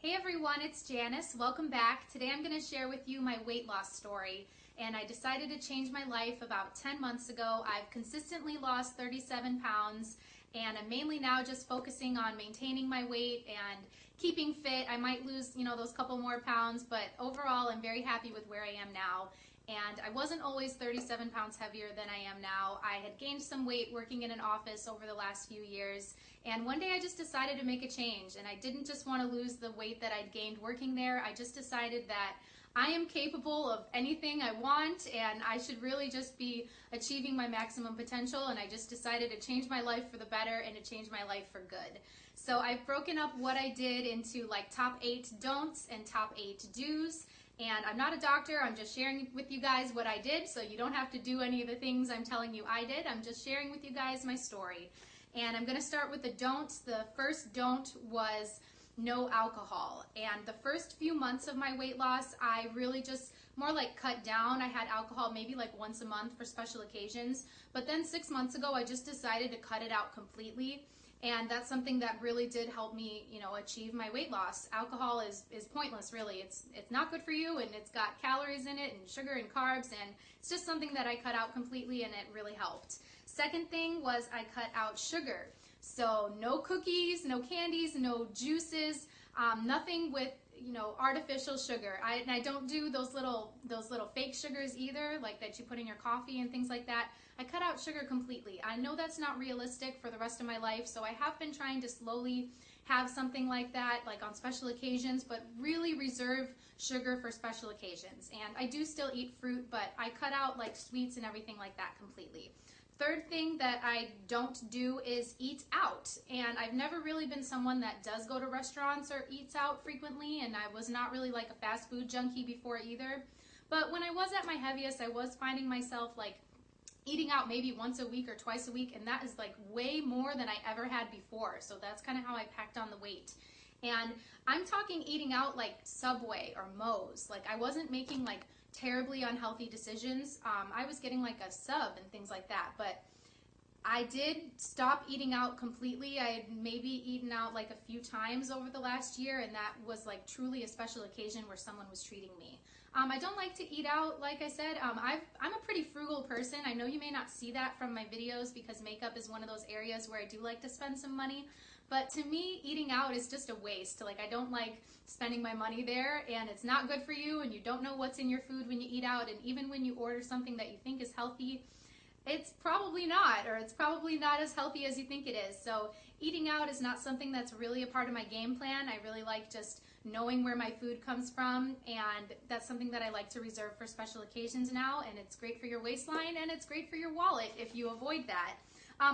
Hey everyone, it's Janice. Welcome back. Today I'm going to share with you my weight loss story. And I decided to change my life about 10 months ago. I've consistently lost 37 pounds and I'm mainly now just focusing on maintaining my weight and keeping fit. I might lose, those couple more pounds, but overall I'm very happy with where I am now. And I wasn't always 37 pounds heavier than I am now. I had gained some weight working in an office over the last few years. And one day I just decided to make a change. And I didn't just want to lose the weight that I'd gained working there. I just decided that I am capable of anything I want and I should really just be achieving my maximum potential. And I just decided to change my life for the better and to change my life for good. So I've broken up what I did into like top 8 don'ts and top 8 do's. And I'm not a doctor, I'm just sharing with you guys what I did, so you don't have to do any of the things I'm telling you I did. I'm just sharing with you guys my story. And I'm going to start with the don'ts. The first don't was no alcohol. And the first few months of my weight loss, I really just more like cut down. I had alcohol maybe like once a month for special occasions. But then 6 months ago, I just decided to cut it out completely. And that's something that really did help me, achieve my weight loss. Alcohol is pointless, really. It's not good for you, and it's got calories in it and sugar and carbs, and it's just something that I cut out completely, and it really helped. Second thing was I cut out sugar. So no cookies, no candies, no juices, nothing with artificial sugar. I don't do those little fake sugars either, like that you put in your coffee and things like that. I cut out sugar completely. I know that's not realistic for the rest of my life, so I have been trying to slowly have something like that, like on special occasions, but really reserve sugar for special occasions. And I do still eat fruit, but I cut out like sweets and everything like that completely. Third thing that I don't do is eat out. And I've never really been someone that does go to restaurants or eats out frequently, and I was not really like a fast food junkie before either. But when I was at my heaviest, I was finding myself like eating out maybe once a week or twice a week, and that is like way more than I ever had before. So that's kind of how I packed on the weight. And I'm talking eating out like Subway or Moe's. Like I wasn't making like terribly unhealthy decisions. I was getting like a sub and things like that, but I did stop eating out completely. I had maybe eaten out like a few times over the last year, and that was like truly a special occasion where someone was treating me. I don't like to eat out, like I said. I'm a pretty frugal person. I know you may not see that from my videos because makeup is one of those areas where I do like to spend some money. But to me, eating out is just a waste. Like, I don't like spending my money there, and it's not good for you, and you don't know what's in your food when you eat out, and even when you order something that you think is healthy, it's probably not, or it's probably not as healthy as you think it is. So eating out is not something that's really a part of my game plan. I really like just knowing where my food comes from, and that's something that I like to reserve for special occasions now, and it's great for your waistline, and it's great for your wallet if you avoid that.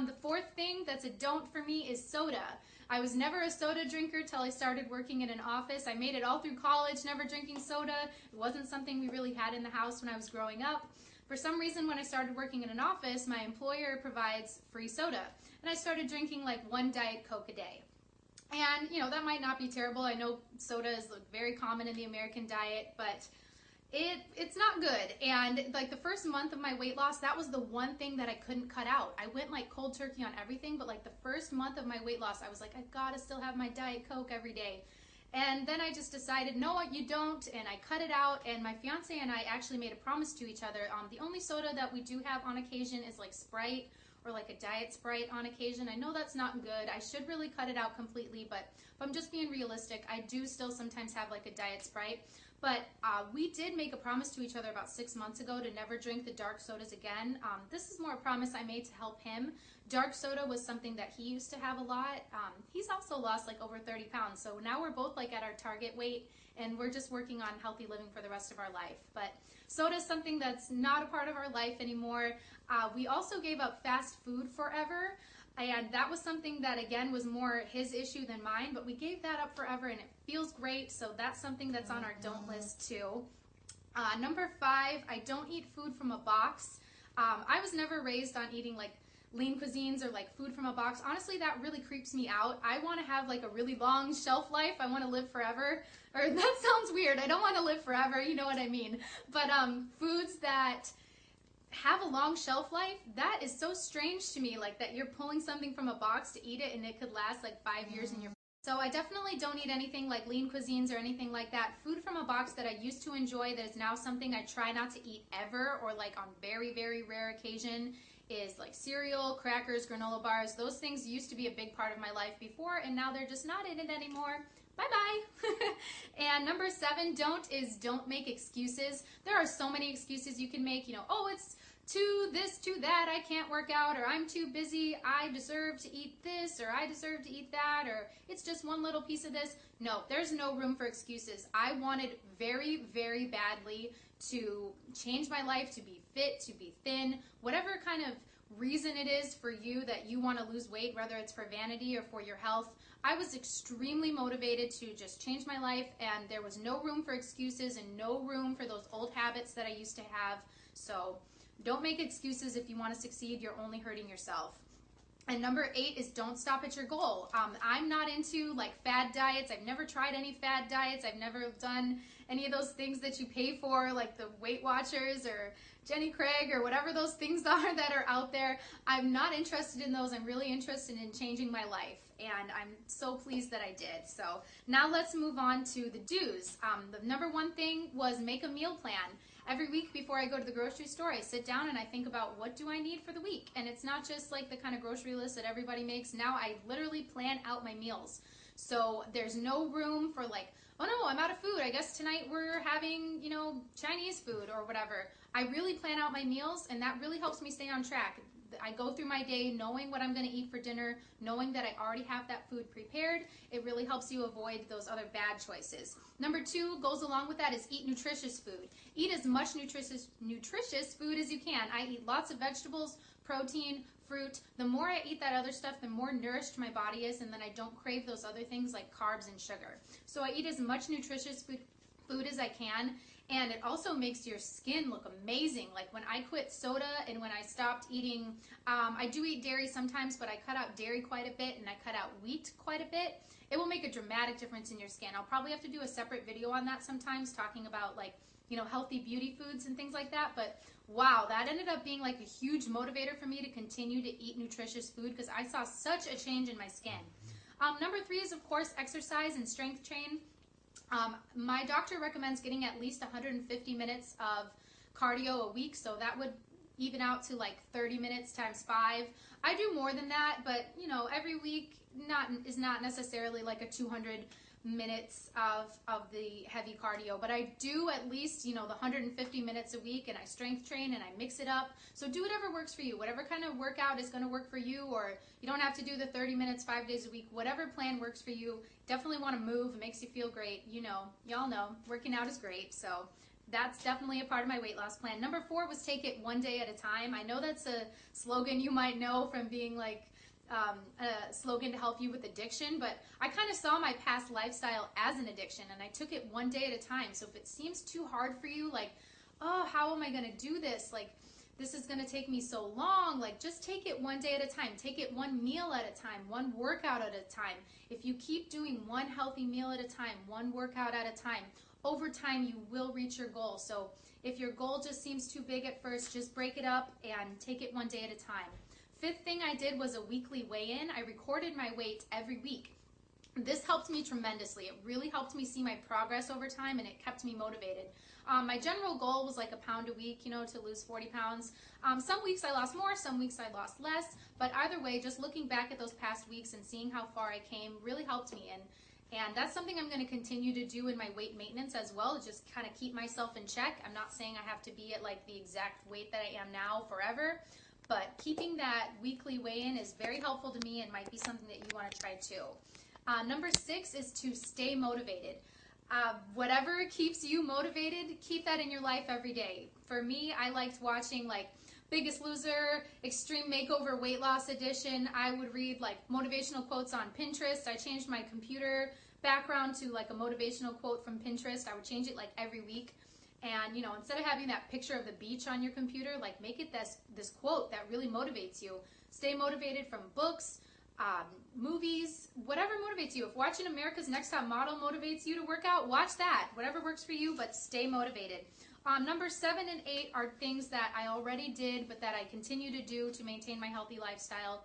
The fourth thing that's a don't for me is soda. I was never a soda drinker till I started working in an office. I made it all through college, never drinking soda. It wasn't something we really had in the house when I was growing up. For some reason, when I started working in an office, my employer provides free soda. And I started drinking like one Diet Coke a day. And, that might not be terrible. I know soda is very common in the American diet, but it's not good. And like the first month of my weight loss, that was the one thing that I couldn't cut out. I went like cold turkey on everything, but like the first month of my weight loss, I was like, I've got to still have my Diet Coke every day. And then I just decided, no, you don't, and I cut it out, and my fiance and I actually made a promise to each other. The only soda that we do have on occasion is like Sprite, or like a Diet Sprite on occasion. I know that's not good. I should really cut it out completely, but if I'm just being realistic, I do still sometimes have like a Diet Sprite. But we did make a promise to each other about 6 months ago to never drink the dark sodas again. This is more a promise I made to help him. Dark soda was something that he used to have a lot. He's also lost like over 30 pounds. So now we're both like at our target weight, and we're just working on healthy living for the rest of our life. But soda is something that's not a part of our life anymore. We also gave up fast food forever. And that was something that, again, was more his issue than mine, but we gave that up forever, and it feels great, so that's something that's on our don't list, too. Number 5, I don't eat food from a box. I was never raised on eating, like, lean cuisines or, like, food from a box. Honestly, that really creeps me out. I want to have, like, a really long shelf life. I want to live forever. Or that sounds weird. I don't want to live forever. You know what I mean. But foods that have a long shelf life, that is so strange to me, like that you're pulling something from a box to eat it and it could last like 5 years in your So I definitely don't eat anything like lean cuisines or anything like that. Food from a box that I used to enjoy that is now something I try not to eat ever, or like on very, very rare occasion, is like cereal, crackers, granola bars. Those things used to be a big part of my life before, and now they're just not in it anymore. Bye-bye. And number 7, don't make excuses. There are so many excuses you can make. Oh, it's to this, to that, I can't work out, or I'm too busy, I deserve to eat this, or I deserve to eat that, or it's just one little piece of this. No, there's no room for excuses. I wanted very, very badly to change my life, to be fit, to be thin, whatever kind of reason it is for you that you want to lose weight, whether it's for vanity or for your health. I was extremely motivated to just change my life, and there was no room for excuses and no room for those old habits that I used to have. So don't make excuses. If you want to succeed, you're only hurting yourself. And number 8 is don't stop at your goal. I'm not into like fad diets. I've never tried any fad diets. I've never done any of those things that you pay for, like the Weight Watchers or Jenny Craig or whatever those things are that are out there. I'm not interested in those. I'm really interested in changing my life, and I'm so pleased that I did. So now let's move on to the do's. The number 1 thing was make a meal plan. Every week before I go to the grocery store, I sit down and I think about what do I need for the week. And it's not just like the kind of grocery list that everybody makes. Now I literally plan out my meals. So there's no room for like, oh no, I'm out of food. I guess tonight we're having, Chinese food or whatever. I really plan out my meals, and that really helps me stay on track. I go through my day knowing what I'm going to eat for dinner, knowing that I already have that food prepared. It really helps you avoid those other bad choices. Number 2 goes along with that is eat nutritious food. Eat as much nutritious food as you can. I eat lots of vegetables, protein, fruit. The more I eat that other stuff, the more nourished my body is, and then I don't crave those other things like carbs and sugar. So I eat as much nutritious food as I can, and it also makes your skin look amazing. Like when I quit soda and when I stopped eating, I do eat dairy sometimes, but I cut out dairy quite a bit and I cut out wheat quite a bit. It will make a dramatic difference in your skin. I'll probably have to do a separate video on that sometimes, talking about like, healthy beauty foods and things like that. But wow, that ended up being like a huge motivator for me to continue to eat nutritious food because I saw such a change in my skin. Number 3 is, of course, exercise and strength train. My doctor recommends getting at least 150 minutes of cardio a week, so that would even out to like 30 minutes times 5. I do more than that, but every week is not necessarily like a 200 minutes of the heavy cardio, but I do at least the 150 minutes a week, and I strength train and I mix it up. So do whatever works for you, whatever kind of workout is going to work for you, or you don't have to do the 30 minutes 5 days a week. Whatever plan works for you. Definitely want to move. It makes you feel great. Y'all know working out is great. So that's definitely a part of my weight loss plan. Number 4 was take it one day at a time. I know that's a slogan you might know from being like a slogan to help you with addiction, but I kind of saw my past lifestyle as an addiction, and I took it one day at a time. So if it seems too hard for you, like, oh, how am I going to do this? Like, this is going to take me so long. Like, just take it one day at a time. Take it one meal at a time, one workout at a time. If you keep doing one healthy meal at a time, one workout at a time, over time you will reach your goal. So if your goal just seems too big at first, just break it up and take it one day at a time. 5th thing I did was a weekly weigh-in. I recorded my weight every week. This helped me tremendously. It really helped me see my progress over time, and it kept me motivated. My general goal was like a pound a week, to lose 40 pounds. Some weeks I lost more, some weeks I lost less, but either way, just looking back at those past weeks and seeing how far I came really helped me. And that's something I'm going to continue to do in my weight maintenance as well, to just kind of keep myself in check. I'm not saying I have to be at like the exact weight that I am now forever, but keeping that weekly weigh-in is very helpful to me and might be something that you want to try too. Number 6 is to stay motivated. Whatever keeps you motivated, keep that in your life every day. For me, I liked watching like Biggest Loser, Extreme Makeover Weight Loss Edition. I would read like motivational quotes on Pinterest. I changed my computer background to like a motivational quote from Pinterest. I would change it like every week. And instead of having that picture of the beach on your computer, like make it this quote that really motivates you. Stay motivated from books, movies, whatever motivates you. If watching America's Next Top Model motivates you to work out, watch that. Whatever works for you, but stay motivated. Number 7 and 8 are things that I already did, but that I continue to do to maintain my healthy lifestyle.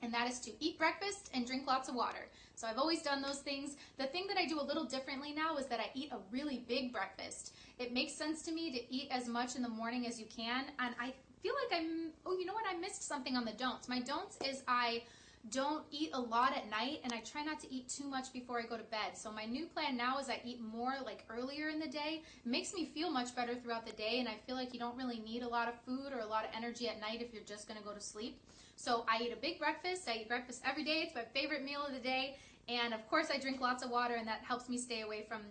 and that is to eat breakfast and drink lots of water. So I've always done those things. The thing that I do a little differently now is that I eat a really big breakfast. It makes sense to me to eat as much in the morning as you can, and I feel like oh, you know what, I missed something on the don'ts. My don'ts is I don't eat a lot at night, and I try not to eat too much before I go to bed. So my new plan now is I eat more like earlier in the day. It makes me feel much better throughout the day, and I feel like you don't really need a lot of food or a lot of energy at night if you're just going to go to sleep. So I eat a big breakfast. I eat breakfast every day. It's my favorite meal of the day. And of course I drink lots of water, and that helps me stay away from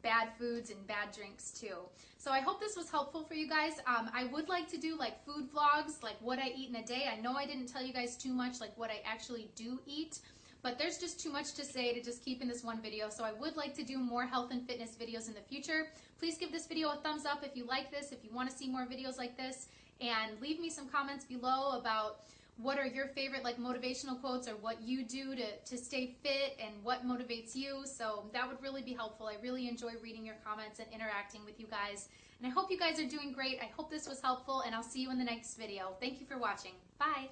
bad foods and bad drinks too. So I hope this was helpful for you guys. I would like to do like food vlogs, like what I eat in a day. I know I didn't tell you guys too much like what I actually do eat, but there's just too much to say to just keep in this one video. So I would like to do more health and fitness videos in the future. Please give this video a thumbs up if you like this, if you want to see more videos like this, and leave me some comments below about what are your favorite like motivational quotes, or what you do to stay fit and what motivates you. So that would really be helpful. I really enjoy reading your comments and interacting with you guys. And I hope you guys are doing great. I hope this was helpful, and I'll see you in the next video. Thank you for watching. Bye.